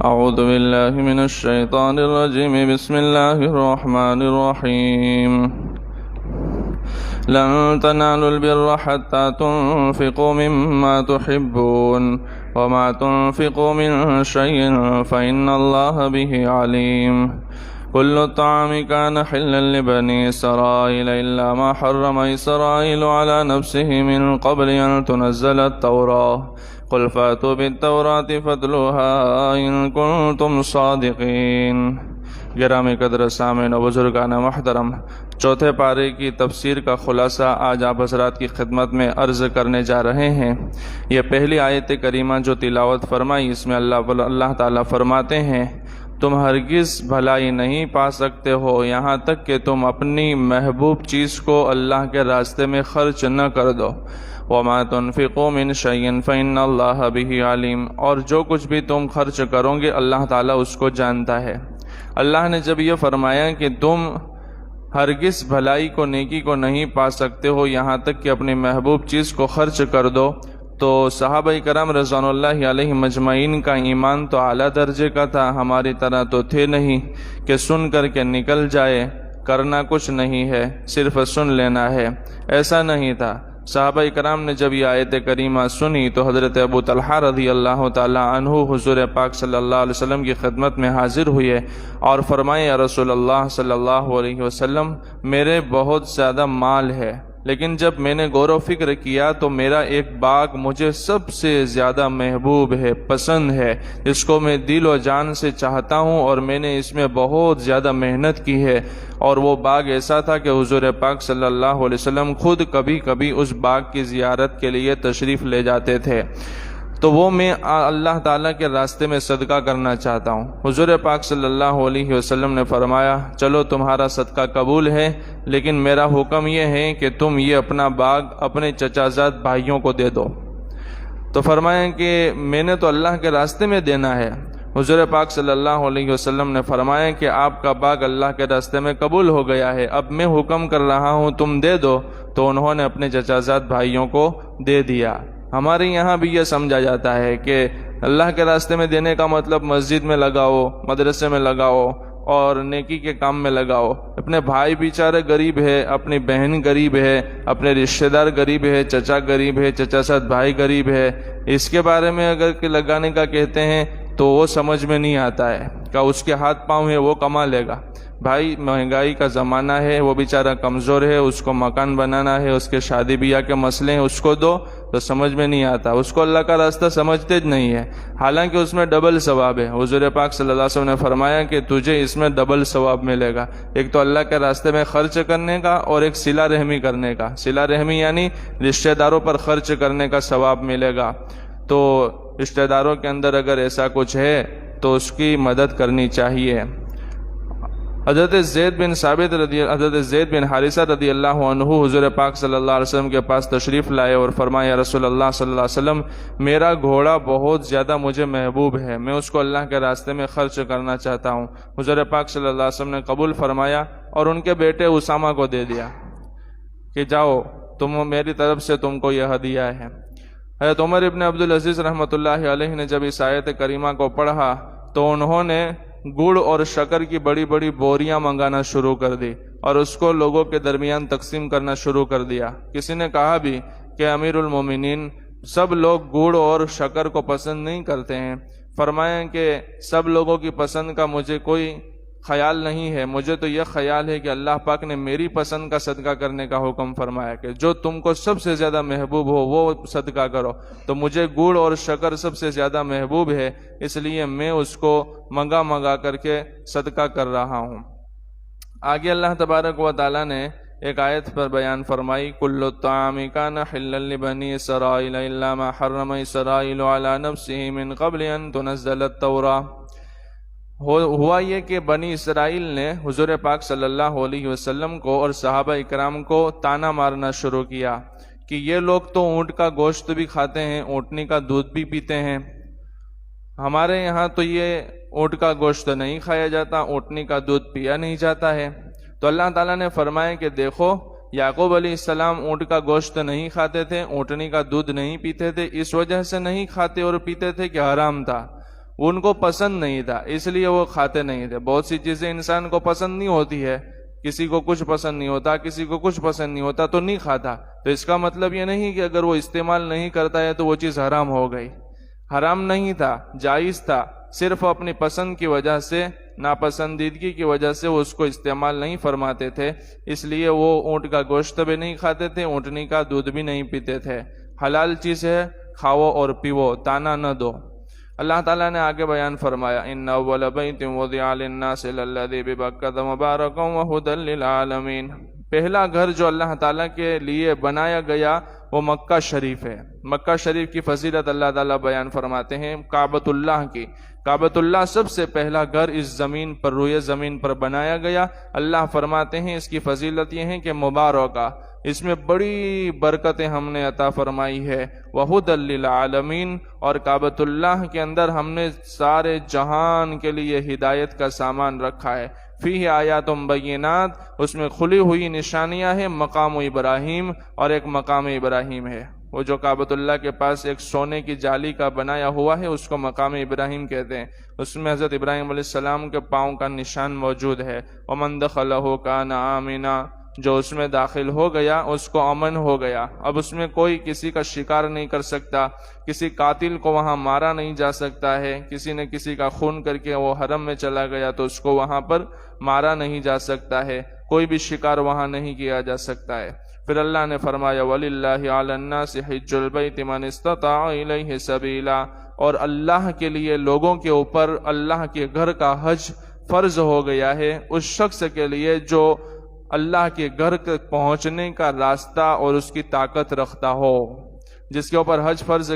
أعوذ بالله من الشيطان الرجيم. بسم الله الرحمن الرحيم. لن تنالوا البر حتى تنفقوا مما تحبون وما تنفقوا من شيء فإن الله به عليم. كل الطعام كان حلا لبني إسرائيل إلا ما حرم إسرائيل على نفسه من قبل أن تنزل التوراة قل فأتوا بالتوراة فاتلوها إن كنتم صادقين. گرامی قدر سامعین و بزرگان محترم، چوتھے پارے کی تفسیر کا خلاصہ آج آپ حضرات کی خدمت میں عرض کرنے جا رہے ہیں۔ یہ پہلی آیت کریمہ جو تلاوت فرمائی، اس میں اللہ تعالیٰ فرماتے ہیں تم ہرگز بھلائی نہیں پا سکتے ہو یہاں تک کہ تم اپنی محبوب چیز کو اللہ کے راستے میں خرچ نہ کر دو۔ وَمَا تُنْفِقُوا مِنْ شَيْءٍ فَإِنَّ اللَّهَ بِهِ عَلِيمٌ، اور جو کچھ بھی تم خرچ کرو گے اللہ تعالیٰ اس کو جانتا ہے۔ اللہ نے جب یہ فرمایا کہ تم ہرگز بھلائی کو، نیکی کو نہیں پا سکتے ہو یہاں تک کہ اپنی محبوب چیز کو خرچ کر دو، تو صحابہ کرام رضوان اللہ علیہ مجمعین کا ایمان تو اعلیٰ درجے کا تھا، ہماری طرح تو تھے نہیں کہ سن کر کے نکل جائے، کرنا کچھ نہیں ہے، صرف سن لینا ہے، ایسا نہیں تھا۔ صحابہ کرام نے جب یہ آیت کریمہ سنی تو حضرت ابو طلحہ رضی اللہ تعالی عنہ حضور پاک صلی اللہ علیہ وسلم کی خدمت میں حاضر ہوئے اور فرمائے یا رسول اللہ صلی اللہ علیہ وسلم، میرے بہت زیادہ مال ہے، لیکن جب میں نے غور و فکر کیا تو میرا ایک باغ مجھے سب سے زیادہ محبوب ہے، پسند ہے، اس کو میں دل و جان سے چاہتا ہوں اور میں نے اس میں بہت زیادہ محنت کی ہے۔ اور وہ باغ ایسا تھا کہ حضور پاک صلی اللہ علیہ وسلم خود کبھی کبھی اس باغ کی زیارت کے لیے تشریف لے جاتے تھے، تو وہ میں اللہ تعالیٰ کے راستے میں صدقہ کرنا چاہتا ہوں۔ حضور پاک صلی اللہ علیہ وسلم نے فرمایا چلو تمہارا صدقہ قبول ہے، لیکن میرا حکم یہ ہے کہ تم یہ اپنا باغ اپنے چچا زاد بھائیوں کو دے دو۔ تو فرمایا کہ میں نے تو اللہ کے راستے میں دینا ہے۔ حضور پاک صلی اللہ علیہ وسلم نے فرمایا کہ آپ کا باغ اللہ کے راستے میں قبول ہو گیا ہے، اب میں حکم کر رہا ہوں تم دے دو۔ تو انہوں نے اپنے چچا زاد بھائیوں کو دے دیا۔ ہمارے یہاں بھی یہ سمجھا جاتا ہے کہ اللہ کے راستے میں دینے کا مطلب مسجد میں لگاؤ، مدرسے میں لگاؤ اور نیکی کے کام میں لگاؤ۔ اپنے بھائی بیچارے غریب ہے، اپنی بہن غریب ہے، اپنے رشتہ دار غریب ہے، چچا غریب ہے، چچا ساتھ بھائی غریب ہے، اس کے بارے میں اگر کہ لگانے کا کہتے ہیں تو وہ سمجھ میں نہیں آتا ہے کہ اس کے ہاتھ پاؤں ہے وہ کما لے گا۔ بھائی مہنگائی کا زمانہ ہے، وہ بیچارہ کمزور ہے، اس کو مکان بنانا ہے، اس کے شادی بیاہ کے مسئلے ہیں، اس کو دو تو سمجھ میں نہیں آتا، اس کو اللہ کا راستہ سمجھتے نہیں ہے، حالانکہ اس میں ڈبل ثواب ہے۔ حضور پاک صلی اللہ علیہ وسلم نے فرمایا کہ تجھے اس میں ڈبل ثواب ملے گا، ایک تو اللہ کے راستے میں خرچ کرنے کا اور ایک صلہ رحمی کرنے کا۔ صلہ رحمی یعنی رشتہ داروں پر خرچ کرنے کا ثواب ملے گا۔ تو رشتہ داروں کے اندر اگر ایسا کچھ ہے تو اس کی مدد کرنی چاہیے۔ حضرت زید بن حارثہ رضی اللہ عنہ حضور پاک صلی اللہ علیہ وسلم کے پاس تشریف لائے اور فرمایا یا رسول اللہ صلی اللہ علیہ وسلم، میرا گھوڑا بہت زیادہ مجھے محبوب ہے، میں اس کو اللہ کے راستے میں خرچ کرنا چاہتا ہوں۔ حضور پاک صلی اللہ علیہ وسلم نے قبول فرمایا اور ان کے بیٹے اسامہ کو دے دیا کہ جاؤ تم، میری طرف سے تم کو یہ ہدیہ ہے۔ حضرت عمر ابن عبدالعزیز رحمۃ اللہ علیہ نے جب اس آیت کریمہ کو پڑھا تو انہوں نے گڑ اور شکر کی بڑی بڑی بوریاں منگانا شروع کر دی اور اس کو لوگوں کے درمیان تقسیم کرنا شروع کر دیا۔ کسی نے کہا بھی کہ امیر المومنین، سب لوگ گڑ اور شکر کو پسند نہیں کرتے ہیں۔ فرمایا کہ سب لوگوں کی پسند کا مجھے کوئی خیال نہیں ہے، مجھے تو یہ خیال ہے کہ اللہ پاک نے میری پسند کا صدقہ کرنے کا حکم فرمایا کہ جو تم کو سب سے زیادہ محبوب ہو وہ صدقہ کرو، تو مجھے گڑ اور شکر سب سے زیادہ محبوب ہے، اس لیے میں اس کو منگا کر کے صدقہ کر رہا ہوں۔ آگے اللہ تبارک و تعالیٰ نے ایک آیت پر بیان فرمائی کل الطعام کان حلا لبنی اسرائیل الا ما حرم اسرائیل علی نفسہ من قبل ان تنزل التوراۃ۔ ہوا یہ کہ بنی اسرائیل نے حضور پاک صلی اللہ علیہ وسلم کو اور صحابہ اکرام کو تانا مارنا شروع کیا کہ یہ لوگ تو اونٹ کا گوشت بھی کھاتے ہیں، اونٹنی کا دودھ بھی پیتے ہیں، ہمارے یہاں تو یہ اونٹ کا گوشت نہیں کھایا جاتا، اونٹنی کا دودھ پیا نہیں جاتا ہے۔ تو اللہ تعالیٰ نے فرمایا کہ دیکھو یعقوب علیہ السلام اونٹ کا گوشت نہیں کھاتے تھے، اونٹنی کا دودھ نہیں پیتے تھے، اس وجہ سے نہیں کھاتے اور پیتے تھے کہ حرام تھا، ان کو پسند نہیں تھا اس لیے وہ کھاتے نہیں تھے۔ بہت سی چیزیں انسان کو پسند نہیں ہوتی ہے، کسی کو کچھ پسند نہیں ہوتا، کسی کو کچھ پسند نہیں ہوتا تو نہیں کھاتا، تو اس کا مطلب یہ نہیں کہ اگر وہ استعمال نہیں کرتا ہے تو وہ چیز حرام ہو گئی۔ حرام نہیں تھا، جائز تھا، صرف اپنی پسند کی وجہ سے، ناپسندیدگی کی وجہ سے وہ اس کو استعمال نہیں فرماتے تھے، اس لیے وہ اونٹ کا گوشت بھی نہیں کھاتے تھے، اونٹنی کا دودھ بھی نہیں پیتے تھے۔ حلال چیز ہے، کھاؤ اور پیو، تانا نہ دو۔ اللہ تعالیٰ نے آگے بیان فرمایا ان اول بیت وضع للناس للذی ببکۃ مبارکا وہدی للعالمین، پہلا گھر جو اللہ تعالیٰ کے لیے بنایا گیا وہ مکہ شریف ہے۔ مکہ شریف کی فضیلت اللہ تعالیٰ بیان فرماتے ہیں کعبۃ اللہ کی۔ کعبۃ اللہ سب سے پہلا گھر اس زمین پر، روئے زمین پر بنایا گیا۔ اللہ فرماتے ہیں اس کی فضیلت یہ ہے کہ مبارکہ، اس میں بڑی برکتیں ہم نے عطا فرمائی ہے، وہدی للعالمین، اور کعبۃ اللہ کے اندر ہم نے سارے جہان کے لیے ہدایت کا سامان رکھا ہے۔ فیہ آیات بینات، اس میں کھلی ہوئی نشانیاں ہیں، مقام ابراہیم، اور ایک مقام ابراہیم ہے۔ وہ جو کعبۃ اللہ کے پاس ایک سونے کی جالی کا بنایا ہوا ہے اس کو مقام ابراہیم کہتے ہیں، اس میں حضرت ابراہیم علیہ السلام کے پاؤں کا نشان موجود ہے۔ ومن دخلہ کان آمنا، جو اس میں داخل ہو گیا اس کو امن ہو گیا۔ اب اس میں کوئی کسی کا شکار نہیں کر سکتا، کسی قاتل کو وہاں مارا نہیں جا سکتا ہے، کسی نے کسی کا خون کر کے وہ حرم میں چلا گیا تو اس کو وہاں پر مارا نہیں جا سکتا ہے، کوئی بھی شکار وہاں نہیں کیا جا سکتا ہے۔ پھر اللہ نے فرمایا وَلِلَّهِ عَلَى النَّاسِ حِجُّ الْبَيْتِ مَنِ اسْتَطَاعَ إِلَيْهِ سَبِيلًا، اور اللہ کے لیے لوگوں کے اوپر اللہ کے گھر کا حج فرض ہو گیا ہے اس شخص کے لیے جو اللہ کے گھر تک پہنچنے کا راستہ اور اس کی طاقت رکھتا ہو، جس کے اوپر حج فرض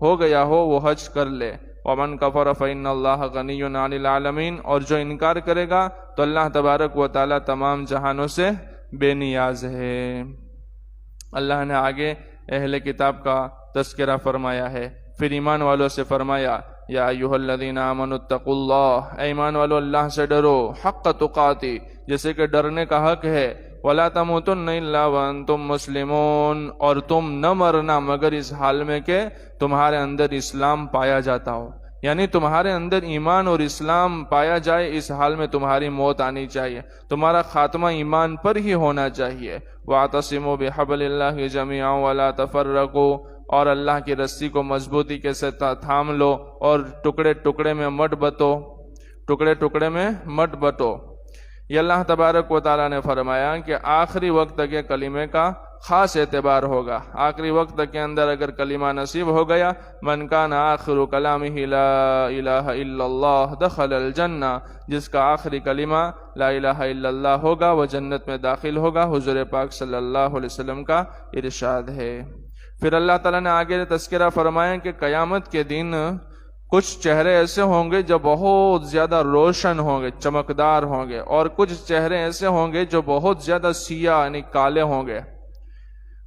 ہو گیا ہو وہ حج کر لے۔ وَمَنْ كَفَرَ فَإِنَّ اللَّهَ غَنِيٌّ عَنِ الْعَالَمِينَ، اور جو انکار کرے گا تو اللہ تبارک و تعالی تمام جہانوں سے بے نیاز ہے۔ اللہ نے آگے اہل کتاب کا تذکرہ فرمایا ہے، پھر ایمان والوں سے فرمایا یا ایھا الذین آمنوا اتقوا اللہ، اے ایمان والو اللہ سے ڈرو، حق تقاتی، جیسے کہ ڈرنے کا حق ہے، ولا تموتن الا وانتم مسلمون، اور تم نہ مرنا مگر اس حال میں کہ تمہارے اندر اسلام پایا جاتا ہو، یعنی تمہارے اندر ایمان اور اسلام پایا جائے، اس حال میں تمہاری موت آنی چاہیے، تمہارا خاتمہ ایمان پر ہی ہونا چاہیے۔ واعتصموا بحبل اللہ جميعا ولا تفرقوا، اور اللہ کی رسی کو مضبوطی کے ساتھ تھام لو اور ٹکڑے ٹکڑے میں مت بٹو۔ یہ اللہ تبارک و تعالیٰ نے فرمایا کہ آخری وقت کے کلمے کا خاص اعتبار ہوگا۔ آخری وقت کے اندر اگر کلمہ نصیب ہو گیا، من کان آخر کلامہ لا الہ الا اللہ دخل الجنہ، جس کا آخری کلمہ لا الہ الا اللہ ہوگا وہ جنت میں داخل ہوگا، حضور پاک صلی اللہ علیہ وسلم کا ارشاد ہے۔ پھر اللہ تعالیٰ نے آگے تذکرہ فرمایا کہ قیامت کے دن کچھ چہرے ایسے ہوں گے جو بہت زیادہ روشن ہوں گے، چمکدار ہوں گے، اور کچھ چہرے ایسے ہوں گے جو بہت زیادہ سیاہ یعنی کالے ہوں گے۔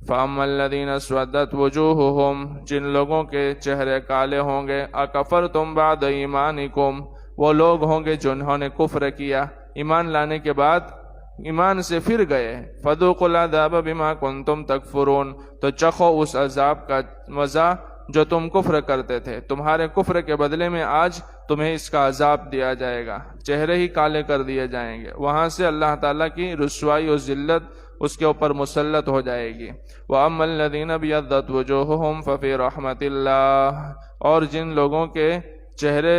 فَأَمَّا الَّذِينَ اسْوَدَّتْ وُجُوهُهُمْ، جن لوگوں کے چہرے کالے ہوں گے، أَكَفَرْتُمْ بَعْدَ إِيمَانِكُمْ، وہ لوگ ہوں گے جنہوں نے کفر کیا، ایمان لانے کے بعد ایمان سے پھر گئے، فَذُوقُوا الْعَذَابَ بِمَا كُنْتُمْ تَكْفُرُونَ، تو چکھو اس عذاب کا مزہ جو تم کفر کرتے تھے، تمہارے کفر کے بدلے میں آج تمہیں اس کا عذاب دیا جائے گا، چہرے ہی کالے کر دیے جائیں گے، وہاں سے اللہ تعالیٰ کی رسوائی اور ذلت اس کے اوپر مسلط ہو جائے گی۔ وَأَمَّا الَّذِينَ ابْيَضَّتْ وُجُوهُهُمْ فَفِي رَحْمَةِ اللَّهِ، اور جن لوگوں کے چہرے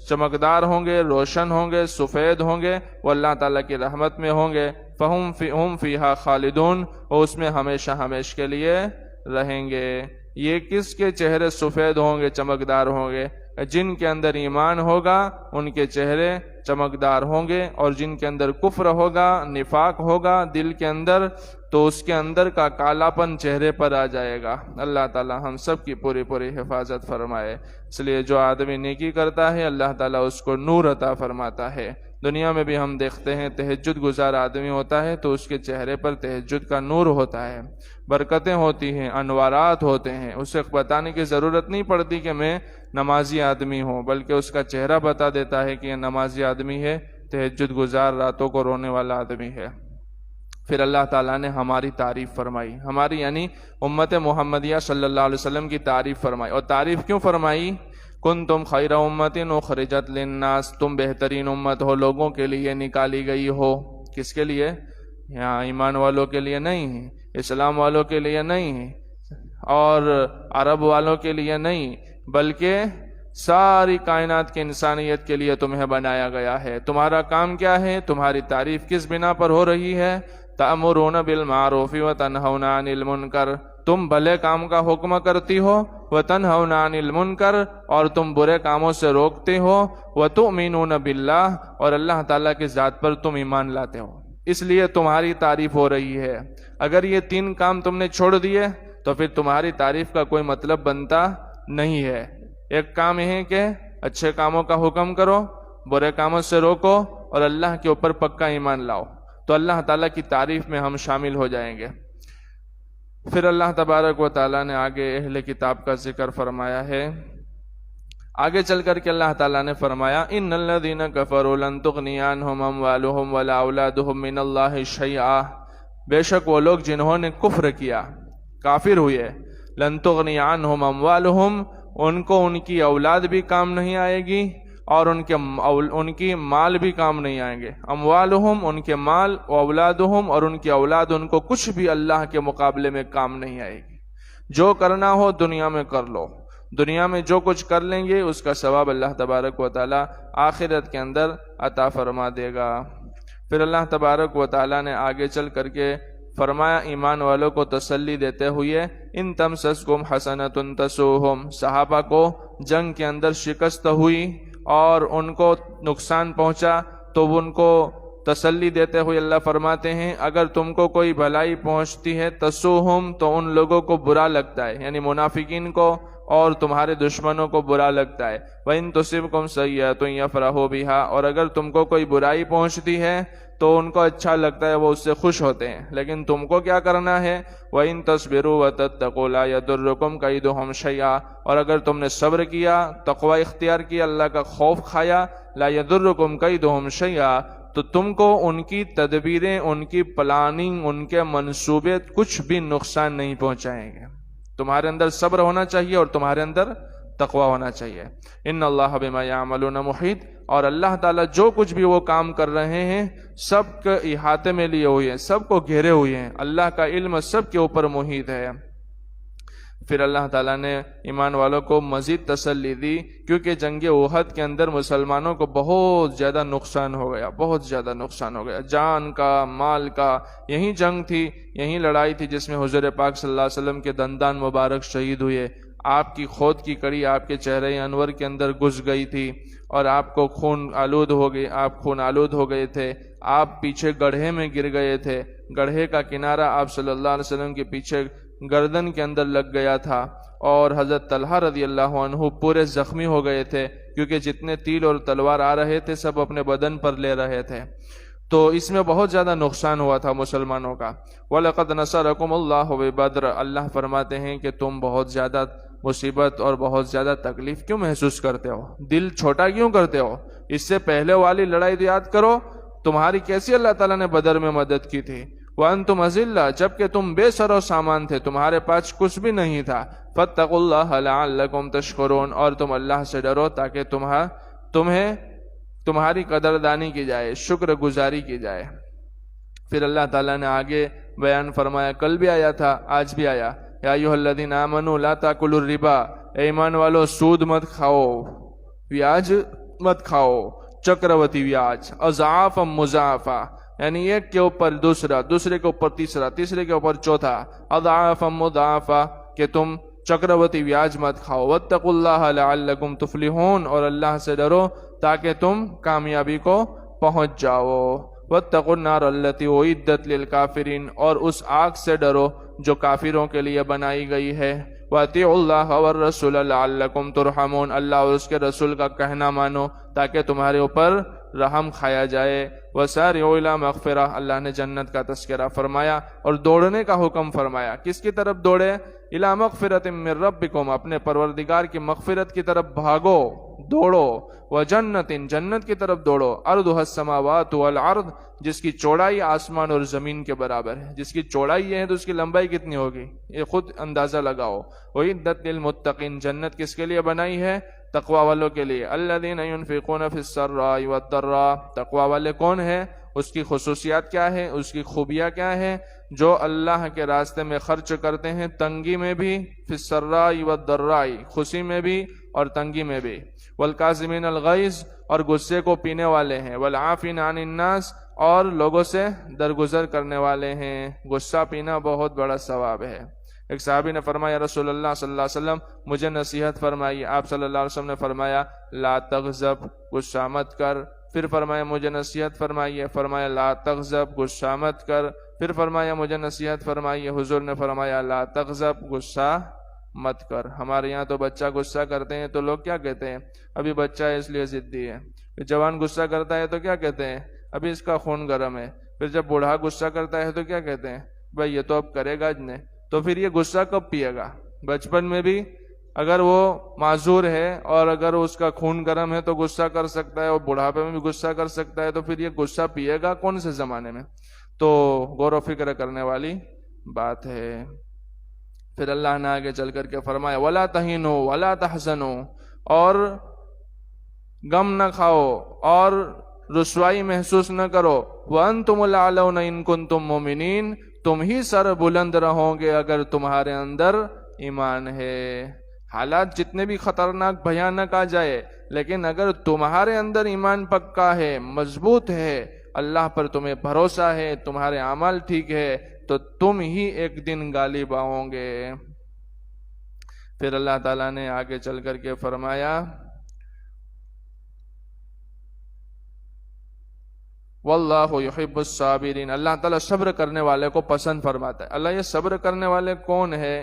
چمکدار ہوں گے، روشن ہوں گے، سفید ہوں گے، وہ اللہ تعالیٰ کی رحمت میں ہوں گے، فَهُمْ فِيهَا خَالِدُونَ، وہ اس میں ہمیشہ ہمیش کے لیے رہیں گے۔ یہ کس کے چہرے سفید ہوں گے، چمکدار ہوں گے؟ جن کے اندر ایمان ہوگا ان کے چہرے چمکدار ہوں گے، اور جن کے اندر کفر ہوگا، نفاق ہوگا دل کے اندر، تو اس کے اندر کا کالاپن چہرے پر آ جائے گا۔ اللہ تعالی ہم سب کی پوری پوری حفاظت فرمائے۔ اس لیے جو آدمی نیکی کرتا ہے اللہ تعالیٰ اس کو نور عطا فرماتا ہے۔ دنیا میں بھی ہم دیکھتے ہیں تہجد گزار آدمی ہوتا ہے تو اس کے چہرے پر تہجد کا نور ہوتا ہے، برکتیں ہوتی ہیں، انوارات ہوتے ہیں، اسے بتانے کی ضرورت نہیں پڑتی کہ میں نمازی آدمی ہوں، بلکہ اس کا چہرہ بتا دیتا ہے کہ یہ نمازی آدمی ہے، تہجد گزار، راتوں کو رونے والا آدمی ہے۔ پھر اللہ تعالیٰ نے ہماری تعریف فرمائی، ہماری یعنی امت محمدیہ صلی اللہ علیہ وسلم کی تعریف فرمائی۔ اور تعریف کیوں فرمائی؟ کنتم خیر امت اخرجت للناس، تم بہترین امت ہو، لوگوں کے لیے نکالی گئی ہو۔ کس کے لیے؟ یہاں ایمان والوں کے لیے نہیں، اسلام والوں کے لیے نہیں، اور عرب والوں کے لیے نہیں، بلکہ ساری کائنات کی انسانیت کے لیے تمہیں بنایا گیا ہے۔ تمہارا کام کیا ہے؟ تمہاری تعریف کس بنا پر ہو رہی ہے؟ تأمرون بالمعروف وتنہون عن المنکر، تم بھلے کام کا حکم کرتی ہو، وتنہون عن المنکر، اور تم برے کاموں سے روکتے ہو، وتؤمنون باللہ، اور اللہ تعالیٰ کی ذات پر تم ایمان لاتے ہو، اس لیے تمہاری تعریف ہو رہی ہے۔ اگر یہ تین کام تم نے چھوڑ دیے تو پھر تمہاری تعریف کا کوئی مطلب بنتا نہیں ہے۔ ایک کام یہ ہے کہ اچھے کاموں کا حکم کرو، برے کاموں سے روکو، اور اللہ کے اوپر پکا ایمان لاؤ، تو اللہ تعالیٰ کی تعریف میں ہم شامل ہو جائیں گے۔ پھر اللہ تبارک و تعالیٰ نے آگے اہل کتاب کا ذکر فرمایا ہے۔ آگے چل کر کے اللہ تعالیٰ نے فرمایا ان الذین کفروا لن تغنی عنہم اموالہم ولا اولادہم من اللہ شیئا، بے شک وہ لوگ جنہوں نے کفر کیا، کافر ہوئے، لن تغنی عنہم اموالہم، ان کو ان کی اولاد بھی کام نہیں آئے گی، اور ان کی مال بھی کام نہیں آئیں گے۔ اموالہم ان کے مال، اولادہم اور ان کی اولاد، ان کو کچھ بھی اللہ کے مقابلے میں کام نہیں آئے گی۔ جو کرنا ہو دنیا میں کر لو، دنیا میں جو کچھ کر لیں گے اس کا ثواب اللہ تبارک و تعالی آخرت کے اندر عطا فرما دے گا۔ پھر اللہ تبارک و تعالی نے آگے چل کر کے فرمایا ایمان والوں کو تسلی دیتے ہوئے ان تمسسکم حسنۃ تسؤہم، صحابہ کو جنگ کے اندر شکست ہوئی اور ان کو نقصان پہنچا تو ان کو تسلی دیتے ہوئے اللہ فرماتے ہیں اگر تم کو کوئی بھلائی پہنچتی ہے تسؤہم، تو ان لوگوں کو برا لگتا ہے، یعنی منافقین کو اور تمہارے دشمنوں کو برا لگتا ہے۔ وَإِن تُصِبْكُمْ سَيِّئَةٌ يَفْرَحُوا بِهَا، اور اگر تم کو کوئی برائی پہنچتی ہے تو ان کو اچھا لگتا ہے، وہ اس سے خوش ہوتے ہیں، لیکن تم کو کیا کرنا ہے؟ وَإِن تَصْبِرُوا وَتَتَّقُوا لَا يَضُرُّكُمْ كَيْدُهُمْ شَيْئًا، اور اگر تم نے صبر کیا، تقوی اختیار کیا، اللہ کا خوف کھایا، لَا يَضُرُّكُمْ كَيْدُهُمْ شَيْئًا، تو تم کو ان کی تدبیریں، ان کی پلاننگ، ان کے منصوبے کچھ بھی نقصان نہیں پہنچائیں گے۔ تمہارے اندر صبر ہونا چاہیے اور تمہارے اندر تقوی ہونا چاہیے۔ ان اللہ بما یعملون محیط، اور اللہ تعالیٰ جو کچھ بھی وہ کام کر رہے ہیں سب کے احاطے میں لیے ہوئے ہیں، سب کو گھیرے ہوئے ہیں، اللہ کا علم سب کے اوپر محیط ہے۔ پھر اللہ تعالیٰ نے ایمان والوں کو مزید تسلی دی، کیونکہ جنگ احد کے اندر مسلمانوں کو بہت زیادہ نقصان ہو گیا، بہت زیادہ نقصان ہو گیا، جان کا، مال کا۔ یہی جنگ تھی، یہی لڑائی تھی جس میں حضور پاک صلی اللہ علیہ وسلم کے دندان مبارک شہید ہوئے، آپ کی خود کی کڑی آپ کے چہرے انور کے اندر گھس گئی تھی اور آپ کو خون آلود ہو گئی، آپ خون آلود ہو گئے تھے، آپ پیچھے گڑھے میں گر گئے تھے، گڑھے کا کنارہ آپ صلی اللہ علیہ وسلم کے پیچھے گردن کے اندر لگ گیا تھا، اور حضرت طلحہ رضی اللہ عنہ پورے زخمی ہو گئے تھے، کیونکہ جتنے تیر اور تلوار آ رہے تھے سب اپنے بدن پر لے رہے تھے، تو اس میں بہت زیادہ نقصان ہوا تھا مسلمانوں کا۔ وَلَقَدْ نَصَرَكُمُ اللَّهُ بِبَدْرٍ، اللہ فرماتے ہیں کہ تم بہت زیادہ مصیبت اور بہت زیادہ تکلیف کیوں محسوس کرتے ہو، دل چھوٹا کیوں کرتے ہو؟ اس سے پہلے والی لڑائی تو یاد کرو، تمہاری کیسی اللہ تعالیٰ نے بدر میں مدد کی تھی۔ وَأَنْتُمْ أَذِلَّةٌ، جبکہ تم بے سر و سامان تھے، تمہارے پاس کچھ بھی نہیں تھا۔ فَاتَّقُوا اللَّهَ لَعَلَّكُمْ تَشْكُرُونَ، اور تم اللہ سے ڈرو تاکہ تمہاری قدردانی کی جائے، شکر گزاری کی جائے۔ پھر اللہ تعالیٰ نے آگے بیان فرمایا، کل بھی آیا تھا، آج بھی آیا، یا ایھا الذین آمنوا لا تاکلوا الربا، اے ایمان والو سود مت کھاؤ، بیاج مت کھاؤ، چکروتی بیاج، اضعافا مضاعفا، یعنی ایک کے اوپر دوسرا، دوسرے کے اوپر تیسرا، تیسرے کے اوپر چوتھا، اضعافا مضاعفا، کہ تم چکروتی بیاج مت کھاؤ۔ واتقوا اللہ لعلکم تفلحون، اور اللہ سے ڈرو تاکہ تم کامیابی کو پہنچ جاؤ۔ واتقوا النار التی اعدت للکافرین، اور اس آگ سے ڈرو جو کافروں کے لیے بنائی گئی ہے۔ وَأَطِيعُوا اللَّهَ وَالرَّسُولَ لَعَلَّكُمْ تُرْحَمُونَ، اللہ اور اس کے رسول کا کہنا مانو تاکہ تمہارے اوپر رحم کھایا جائے۔ وَسَارِعُوا إِلَىٰ مَغْفِرَةٍ، اللہ نے جنت کا تذکرہ فرمایا اور دوڑنے کا حکم فرمایا۔ کس کی طرف دوڑے؟ إِلَىٰ مَغْفِرَةٍ مِّن رَبِّكُمْ، اپنے پروردگار کی مغفرت کی طرف بھاگو، دوڑو۔ وَجَنَّةٍ، جنت کی طرف دوڑو، أَرْضُهَا السَّمَاوَاتُ وَالْأَرْضُ، جس کی چوڑائی آسمان اور زمین کے برابر ہے۔ جس کی چوڑائی یہ ہے تو اس کی لمبائی کتنی ہوگی، یہ خود اندازہ لگاؤ۔ وَإِدَّتْ لِلْمُتَّقِينَ، جنت کس کے لیے بنائی ہے؟ تقوی والوں کے لیے۔ الذین ينفقون فی السراء والضراء، تقوی والے کون ہیں، اس کی خصوصیات کیا ہے، اس کی خوبیاں کیا ہیں؟ جو اللہ کے راستے میں خرچ کرتے ہیں، تنگی میں بھی، فی السراء والضراء، خوشی میں بھی اور تنگی میں بھی، والکاظمین الغیظ، اور غصے کو پینے والے ہیں، والعافین عن الناس، اور لوگوں سے درگزر کرنے والے ہیں۔ غصہ پینا بہت بڑا ثواب ہے۔ ایک صحابی نے فرمایا رسول اللہ صلی اللہ علیہ وسلم مجھے نصیحت فرمائی۔ آپ صلی اللہ علیہ وسلم نے فرمایا لا تغضب، غصہ مت کر۔ پھر فرمایا مجھے نصیحت فرمائیے، فرمایا لا تغضب، غصہ مت کر۔ پھر فرمایا مجھے نصیحت فرمائیے، حضور نے فرمایا لا تغضب، غصہ مت کر۔ ہمارے یہاں تو بچہ غصہ کرتے ہیں تو لوگ کیا کہتے ہیں؟ ابھی بچہ ہے اس لیے ضدی ہے۔ جوان غصہ کرتا ہے تو کیا کہتے ہیں؟ ابھی اس کا خون گرم ہے۔ پھر جب بوڑھا غصہ کرتا ہے تو کیا کہتے ہیں؟ بھائی یہ تو اب کرے گا جنے۔ تو پھر یہ غصہ کب پیے گا؟ بچپن میں بھی اگر وہ معذور ہے اور اگر اس کا خون گرم ہے تو غصہ کر سکتا ہے، اور بڑھاپے میں بھی غصہ کر سکتا ہے، تو پھر یہ غصہ پیے گا کون سے زمانے میں؟ تو غور و فکر کرنے والی بات ہے۔ پھر اللہ نے آگے چل کر کے فرمایا وَلَا تَهِنُوا وَلَا تَحْزَنُوا، اور غم نہ کھاؤ اور رسوائی محسوس نہ کرو، وَأَنْتُمُ الْأَعْلَوْنَ إِن كُنتُم مُؤْمِنِينَ، تم ہی سر بلند رہو گے اگر تمہارے اندر ایمان ہے۔ حالات جتنے بھی خطرناک بھیانک آ جائے، لیکن اگر تمہارے اندر ایمان پکا ہے، مضبوط ہے، اللہ پر تمہیں بھروسہ ہے، تمہارے اعمال ٹھیک ہے، تو تم ہی ایک دن غالب آؤ گے۔ پھر اللہ تعالیٰ نے آگے چل کر کے فرمایا واللہ یحب الصابرین، اللہ تعالیٰ صبر کرنے والے کو پسند فرماتا ہے۔ اللہ یہ صبر کرنے والے کون ہے؟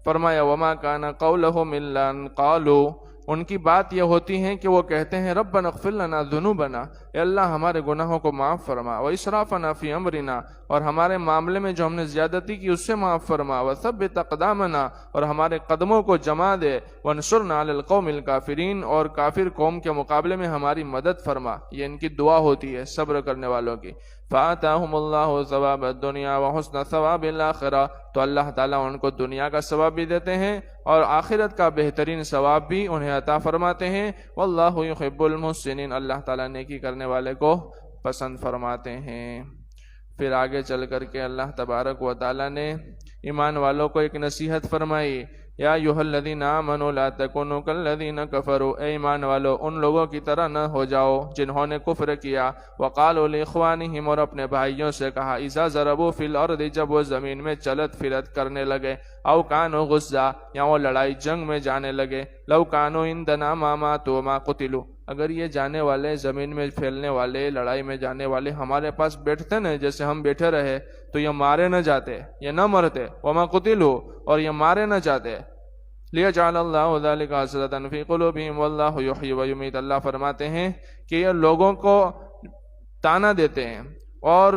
فرمایا وما کان قولہم الا ان قالوا، ان کی بات یہ ہوتی ہے کہ وہ کہتے ہیں ربنا اغفر لنا ذنوبنا، اے اللہ ہمارے گناہوں کو معاف فرما، واسرافنا فی امرنا، اور ہمارے معاملے میں جو ہم نے زیادتی کی اس سے معاف فرما، وثبت اقدامنا، اور ہمارے قدموں کو جما دے، وانصرنا علی القوم الکافرین، اور کافر قوم کے مقابلے میں ہماری مدد فرما۔ یہ ان کی دعا ہوتی ہے صبر کرنے والوں کی۔ فآتاہم اللہ ثواب الدنیا وحسن ثواب الآخرہ، تو اللہ تعالیٰ ان کو دنیا کا ثواب بھی دیتے ہیں اور آخرت کا بہترین ثواب بھی انہیں عطا فرماتے ہیں۔ واللہ یحب المحسنین، اللہ تعالیٰ نیکی کرنے والے کو پسند فرماتے ہیں۔ پھر آگے چل کر کے اللہ تبارک و تعالیٰ نے ایمان والوں کو ایک نصیحت فرمائی، یا ایھا الذین آمنوا لا تکونوا کالذین کفروا، اے ایمان والو ان لوگوں کی طرح نہ ہو جاؤ جنہوں نے کفر کیا، وقالوا لاخوانہم، اور اپنے بھائیوں سے کہا، اذا ضربوا فی الارض، جب وہ زمین میں چلت پھرت کرنے لگے، او کانوا غزا، یا وہ لڑائی جنگ میں جانے لگے، لو کانوا عندنا ما ماتوا وما قتلوا، اگر یہ جانے والے زمین میں پھیلنے والے لڑائی میں جانے والے ہمارے پاس بیٹھتے نا جیسے ہم بیٹھے رہے تو یہ مارے نہ جاتے، یہ نہ مرتے، وما قتلوا، اور یہ مارے نہ جاتے، لیجعل اللہ ذلک حسرۃ فی قلوبہم واللہ یحیی ویمیت، اللہ فرماتے ہیں کہ یہ لوگوں کو تانا دیتے ہیں اور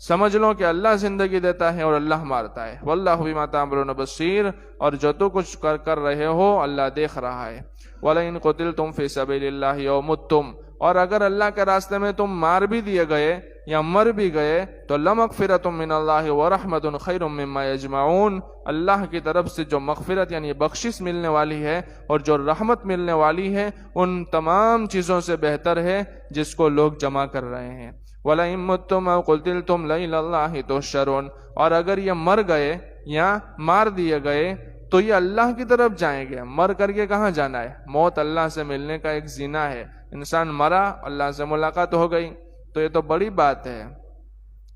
سمجھ لو کہ اللہ زندگی دیتا ہے اور اللہ مارتا ہے، واللہ بما تعملون بصیر، اور جو تو کچھ کر رہے ہو اللہ دیکھ رہا ہے۔ وَلَئِن قُتِلْتُمْ فِي سَبِيلِ اللَّهِ أَوْ مُتُّمْ، اور اگر اللہ کے راستے میں تم مار بھی دیے گئے یا مر بھی گئے تو لَمَغْفِرَةٌ مِّنَ اللَّهِ وَرَحْمَةٌ خَيْرٌ مِّمَّا يَجْمَعُونَ، اللہ کی طرف سے جو مغفرت یعنی بخشش ملنے والی ہے اور جو رحمت ملنے والی ہے ان تمام چیزوں سے بہتر ہے جس کو لوگ جمع کر رہے ہیں۔ وَلَئِن مُتُّمْ أَوْ قُتِلْتُمْ لَإِلَى اللَّهِ تُحْشَرُونَ، اور اگر یہ مر گئے یا مار دیے گئے تو یہ اللہ کی طرف جائیں گے۔ مر کر کے کہاں جانا ہے؟ موت اللہ سے ملنے کا ایک زینہ ہے، انسان مرا اللہ سے ملاقات ہو گئی تو یہ تو بڑی بات ہے۔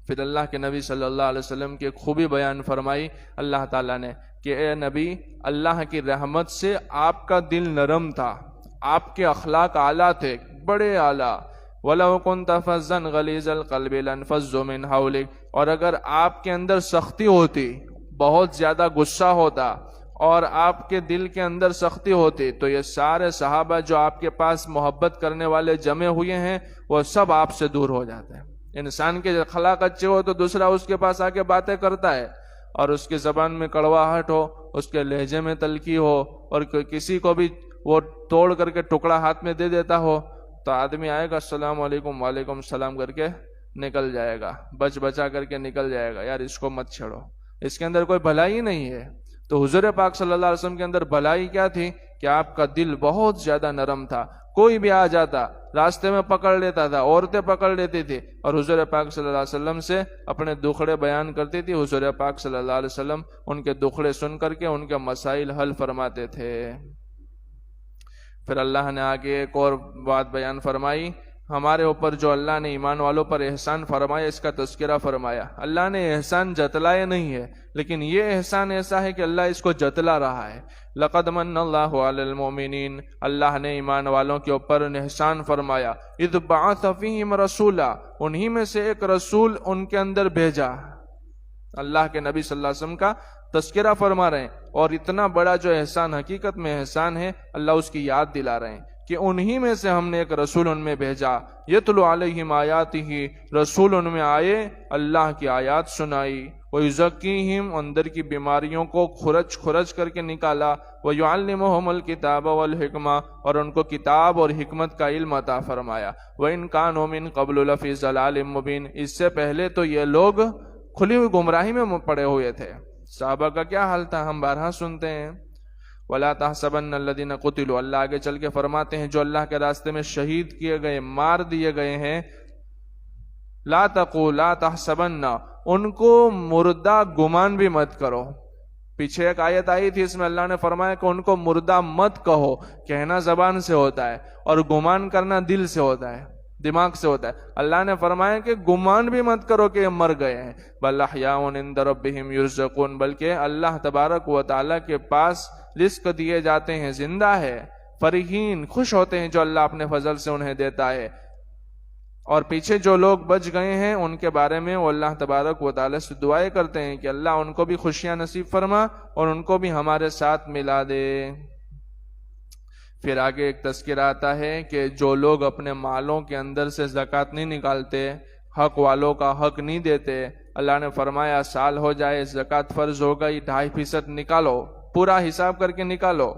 پھر اللہ کے نبی صلی اللہ علیہ وسلم کی ایک خوبی بیان فرمائی اللہ تعالیٰ نے کہ اے نبی، اللہ کی رحمت سے آپ کا دل نرم تھا، آپ کے اخلاق اعلیٰ تھے، بڑے اعلیٰ۔ وَلَوْ كُنْتَ فَظًّا غَلِيظَ الْقَلْبِ لَانفَضُّوا مِنْ حَوْلِكَ، اور اگر آپ کے اندر سختی ہوتی، بہت زیادہ غصہ ہوتا اور آپ کے دل کے اندر سختی ہوتی تو یہ سارے صحابہ جو آپ کے پاس محبت کرنے والے جمع ہوئے ہیں وہ سب آپ سے دور ہو جاتے ہیں۔ انسان کے اخلاق اچھے ہو تو دوسرا اس کے پاس آ کے باتیں کرتا ہے، اور اس کی زبان میں کڑواہٹ ہو، اس کے لہجے میں تلخی ہو، اور کسی کو بھی وہ توڑ کر کے ٹکڑا ہاتھ میں دے دیتا ہو تو آدمی آئے گا السلام علیکم وعلیکم السلام کر کے نکل جائے گا، بچا کر کے نکل جائے گا، یار اس کو مت چھیڑو، اس کے اندر کوئی بھلائی نہیں ہے۔ تو حضور پاک صلی اللہ علیہ وسلم کے اندر بھلائی کیا تھی کہ آپ کا دل بہت زیادہ نرم تھا، کوئی بھی آ جاتا راستے میں پکڑ لیتا تھا، عورتیں پکڑ لیتی تھی اور حضور پاک صلی اللہ علیہ وسلم سے اپنے دکھڑے بیان کرتی تھی. حضور پاک صلی اللہ علیہ وسلم ان کے دکھڑے سن کر کے ان کے مسائل حل فرماتے تھے. پھر اللہ نے آگے ایک اور بات بیان فرمائی، ہمارے اوپر جو اللہ نے ایمان والوں پر احسان فرمایا اس کا تذکرہ فرمایا. اللہ نے احسان جتلایا نہیں ہے، لیکن یہ احسان ایسا ہے کہ اللہ اس کو جتلا رہا ہے. لقد من اللہ علی المؤمنین، اللہ نے ایمان والوں کے اوپر احسان فرمایا. اذ بعث فیہم رسولا، انہی میں سے ایک رسول ان کے اندر بھیجا. اللہ کے نبی صلی اللہ علیہ وسلم کا تذکرہ فرما رہے ہیں، اور اتنا بڑا جو احسان حقیقت میں احسان ہے اللہ اس کی یاد دلا رہے ہیں کہ انہی میں سے ہم نے ایک رسول ان میں بھیجا. یتلو علیہم آیاتہ، رسول ان میں آئے اللہ کی آیات سنائی. ویزکیہم، اندر کی بیماریوں کو کھرچ کر کے نکالا. ویعلمہم الکتاب والحکمہ، اور ان کو کتاب اور حکمت کا علم عطا فرمایا. وإن كانوا من قبل لفی ضلال مبین، اس سے پہلے تو یہ لوگ کھلی ہوئی گمراہی میں پڑے ہوئے تھے. صحابہ کا کیا حال تھا ہم بارہا سنتے ہیں. وَلَا تَحْسَبَنَّ الَّذِينَ قُتِلُوا، اللہ آگے چل کے فرماتے ہیں جو اللہ کے راستے میں شہید کیے گئے، مار دیے گئے ہیں. لا تقولوا تحسبن، ان کو مردہ گمان بھی مت کرو. پیچھے ایک آیت آئی تھی، اس میں اللہ نے فرمایا کہ ان کو مردہ مت کہو. کہنا زبان سے ہوتا ہے اور گمان کرنا دل سے ہوتا ہے، دماغ سے ہوتا ہے. اللہ نے فرمایا کہ گمان بھی مت کرو کہ یہ مر گئے ہیں. بل احیاء عند ربہم یرزقون، بلکہ اللہ تبارک و تعالیٰ کے پاس رزق دیے جاتے ہیں، زندہ ہے. فرحین، خوش ہوتے ہیں جو اللہ اپنے فضل سے انہیں دیتا ہے. اور پیچھے جو لوگ بچ گئے ہیں ان کے بارے میں وہ اللہ تبارک و تعالیٰ سے دعائیں کرتے ہیں کہ اللہ ان کو بھی خوشیاں نصیب فرما اور ان کو بھی ہمارے ساتھ ملا دے. پھر آگے ایک تذکرہ آتا ہے کہ جو لوگ اپنے مالوں کے اندر سے زکوٰۃ نہیں نکالتے، حق والوں کا حق نہیں دیتے، اللہ نے فرمایا سال ہو جائے زکوٰۃ فرض ہو گئی 2.5% نکالو، پورا حساب کر کے نکالو،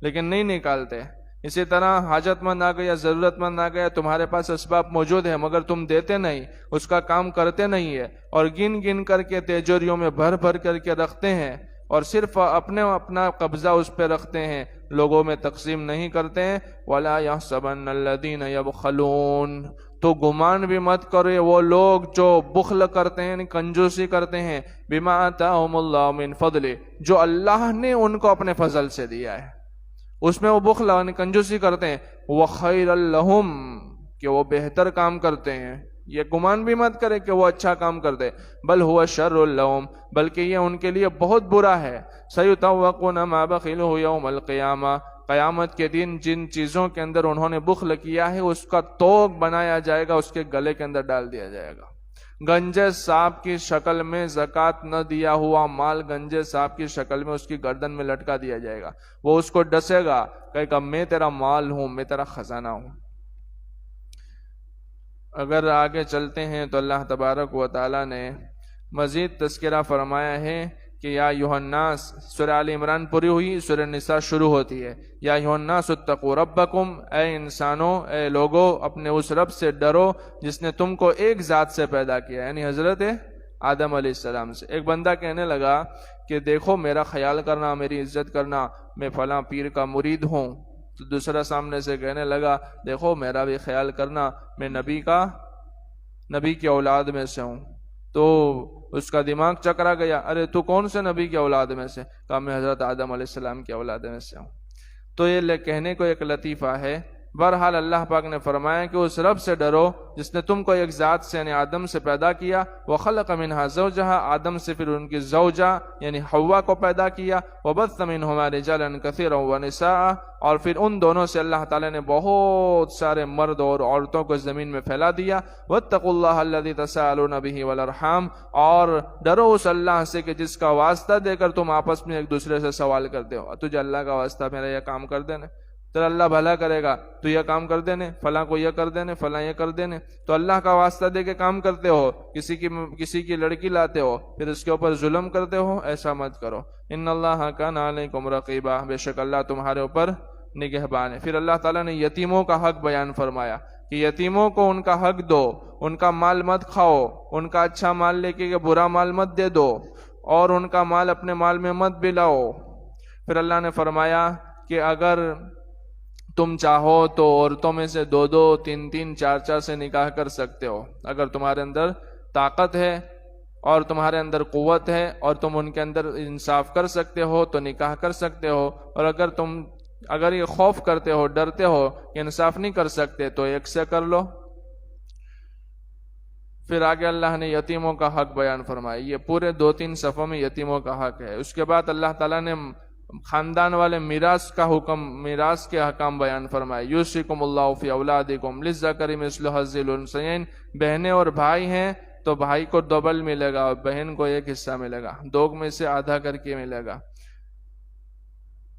لیکن نہیں نکالتے. اسی طرح حاجت مند آ گیا، ضرورت مند آ گیا، تمہارے پاس اسباب موجود ہے مگر تم دیتے نہیں، اس کا کام کرتے نہیں ہے، اور گن گن کر کے تیجوریوں میں بھر بھر کر کے رکھتے ہیں اور صرف اپنا قبضہ اس پہ رکھتے ہیں، لوگوں میں تقسیم نہیں کرتے ہیں. وَلَا يَحْسَبَنَّ الَّذِينَ يَبْخَلُونَ، تو گمان بھی مت کرے وہ لوگ جو بخل کرتے ہیں، کنجوسی کرتے ہیں. بِمَا آتَاهُمُ اللَّهُ مِنْ فَضْلِهِ، جو اللہ نے ان کو اپنے فضل سے دیا ہے اس میں وہ بخل یعنی کنجوسی کرتے ہیں. وَخَيْرًا لَهُمْ، کہ وہ بہتر کام کرتے ہیں. یہ گمان بھی مت کرے کہ وہ اچھا کام کرتے. بل هو شر لهم، بلکہ یہ ان کے لیے بہت برا ہے. سيطوقون ما بخلوا يوم القيامة، قیامت کے دن جن چیزوں کے اندر انہوں نے بخل کیا ہے اس کا توق بنایا جائے گا، اس کے گلے کے اندر ڈال دیا جائے گا. گنجے سانپ کی شکل میں زکوٰۃ نہ دیا ہوا مال گنجے سانپ کی شکل میں اس کی گردن میں لٹکا دیا جائے گا. وہ اس کو ڈسے گا، کہے گا میں تیرا مال ہوں، میں تیرا خزانہ ہوں. اگر آگے چلتے ہیں تو اللہ تبارک و تعالیٰ نے مزید تذکرہ فرمایا ہے کہ یا ایھا الناس، سورہ آل عمران پوری ہوئی، سورہ نساء شروع ہوتی ہے. یا ایھا الناس اتقوا ربکم، اے انسانوں، اے لوگو، اپنے اس رب سے ڈرو جس نے تم کو ایک ذات سے پیدا کیا، یعنی حضرت آدم علیہ السلام سے. ایک بندہ کہنے لگا کہ دیکھو میرا خیال کرنا، میری عزت کرنا، میں فلاں پیر کا مرید ہوں. تو دوسرا سامنے سے کہنے لگا دیکھو میرا بھی خیال کرنا، میں نبی کی اولاد میں سے ہوں. تو اس کا دماغ چکرا گیا، ارے تو کون سے نبی کی اولاد میں سے؟ کہا میں حضرت آدم علیہ السلام کی اولاد میں سے ہوں. تو یہ کہنے کو ایک لطیفہ ہے. بہرحال اللہ پاک نے فرمایا کہ اس رب سے ڈرو جس نے تم کو ایک ذات سے یعنی آدم سے پیدا کیا. وخلق منها زوجها، آدم سے پھر ان کی زوجہ یعنی حوا کو پیدا کیا. وبث منهما رجالا كثيرا ونساء، اور پھر ان دونوں سے اللہ تعالی نے بہت سارے مرد اور عورتوں کو زمین میں پھیلا دیا. واتقوا الله الذي تساءلون به والارحام، اور ڈرو اس اللہ سے کہ جس کا واسطہ دے کر تم آپس میں ایک دوسرے سے سوال کرتے ہو. تجھے اللہ کا واسطہ میرا یہ کام کر دینا، تیرا اللہ بھلا کرے گا، تو یہ کام کر دینے، فلاں کو یہ کر دینے، فلاں یہ کر دینے. تو اللہ کا واسطہ دے کے کام کرتے ہو، کسی کی لڑکی لاتے ہو پھر اس کے اوپر ظلم کرتے ہو، ایسا مت کرو. ان اللہ کان علیکم رقیبا، بے شک اللہ تمہارے اوپر نگہبان ہے. پھر اللہ تعالیٰ نے یتیموں کا حق بیان فرمایا کہ یتیموں کو ان کا حق دو، ان کا مال مت کھاؤ، ان کا اچھا مال لے کے برا مال مت دے دو، اور ان کا مال اپنے مال میں مت بلاؤ. پھر اللہ نے فرمایا کہ اگر تم چاہو تو عورتوں میں سے 2 3 4 سے نکاح کر سکتے ہو، اگر تمہارے اندر طاقت ہے اور تمہارے اندر قوت ہے اور تم ان کے اندر انصاف کر سکتے ہو تو نکاح کر سکتے ہو، اور اگر یہ خوف کرتے ہو، ڈرتے ہو کہ انصاف نہیں کر سکتے تو 1 سے کر لو۔ پھر آگے اللہ نے یتیموں کا حق بیان فرمایا، یہ پورے 2-3 صفوں میں یتیموں کا حق ہے۔ اس کے بعد اللہ تعالیٰ نے خاندان والے میراث کا حکم، میراث کے احکام بیان فرمائے۔ یوصیکم اللہ فی اولادکم للذکر مثل حظ الانثیین، بہنیں اور بھائی ہیں تو بھائی کو ڈبل ملے گا اور بہن کو 1 حصہ ملے گا، 2 میں سے آدھا کر کے ملے گا۔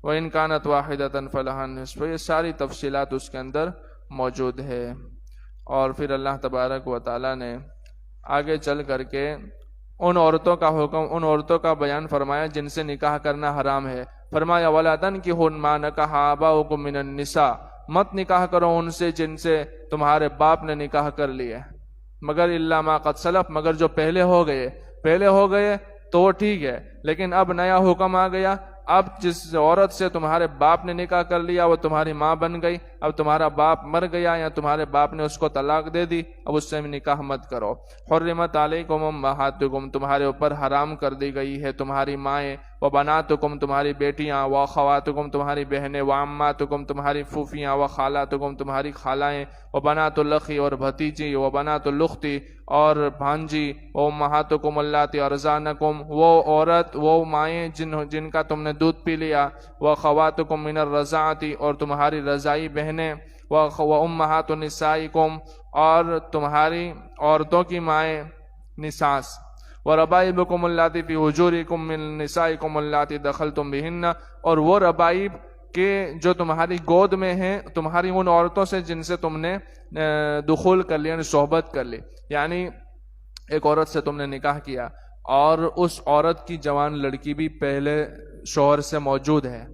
وَإِن كَانَتْ وَاحِدَةً فَلَهَا النِّصْفُ، یہ ساری تفصیلات اس کے اندر موجود ہے۔ اور پھر اللہ تبارک و تعالیٰ نے آگے چل کر کے ان عورتوں کا حکم، ان عورتوں کا بیان فرمایا جن سے نکاح کرنا حرام ہے۔ فرمایا وَلَا تَنكِحُوا مَا نَكَحَ آبَاؤُكُم مِّنَ النِّسَاءِ، مت نکاح کرو ان سے جن سے تمہارے باپ نے نکاح کر لیے، مگر الا ما قد سلف، مگر جو پہلے ہو گئے تو وہ ٹھیک ہے، لیکن اب نیا حکم آ گیا، اب جس عورت سے تمہارے باپ نے نکاح کر لیا وہ تمہاری ماں بن گئی، اب تمہارا باپ مر گیا یا تمہارے باپ نے اس کو طلاق دے دی، اب اس سے نکاح مت کرو۔ حرمت علیکم امہاتکم، تمہارے اوپر حرام کر دی گئی ہے تمہاری مائیں، وبناتکم، تمہاری بیٹیاں، واخواتکم، تمہاری بہنیں، وعماتکم، تمہاری پھوپھیاں، وخالاتکم، تمہاری خالائیں، وبنات الاخی، اور بھتیجی، وبنات الاختی، اور بھانجی، وامہاتکم اللاتی ارضعنکم، وہ عورت، وہ مائیں جن کا تم نے دودھ پی لیا، واخواتکم من الرضاعتی، اور تمہاری رضائی بہنیں، وامہات نسائکم، اور تمہاری عورتوں کی مائیں نساس، وربائبکم اللاتی فی حجورکم من نسائکم اللاتی دخلتم بہن، اور وہ ربائب کہ جو تمہاری گود میں ہیں، تمہاری ان عورتوں سے جن سے تم نے دخول کر لیا، یعنی صحبت کر لی، یعنی ایک عورت سے تم نے نکاح کیا اور اس عورت کی جوان لڑکی بھی پہلے شوہر سے موجود ہے،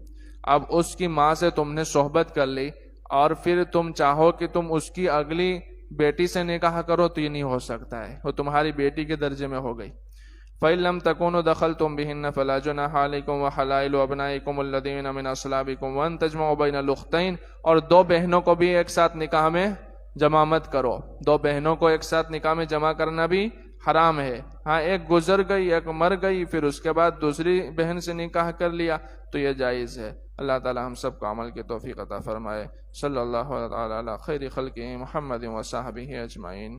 اب اس کی ماں سے تم نے صحبت کر لی اور پھر تم چاہو کہ تم اس کی اگلی بیٹی سے نکاح کرو تو یہ نہیں ہو سکتا ہے، وہ تمہاری بیٹی کے درجے میں ہو گئی۔ فَإِن لَمْ تَكُونُوا دَخَلْتُمْ بِهِنَّ فَلَا جُنَاحَ عَلَيْكُمْ وَحَلَائِلُ أَبْنَائِكُمُ الَّذِينَ مِنْ أَصْلَابِكُمْ وَأَن تَجْمَعُوا بَيْنَ الْأُخْتَيْنِ، اور 2 بہنوں کو بھی ایک ساتھ نکاح میں جمع مت کرو، 2 بہنوں کو ایک ساتھ نکاح میں جمع کرنا بھی حرام ہے۔ ہاں ایک گزر گئی، ایک مر گئی، پھر اس کے بعد دوسری بہن سے نکاح کر لیا تو یہ جائز ہے۔ اللہ تعالی ہم سب کو عمل کی توفیق عطا فرمائے۔ صلی اللہ علیہ خیر خلقہ محمد و صحبہ اجمعین۔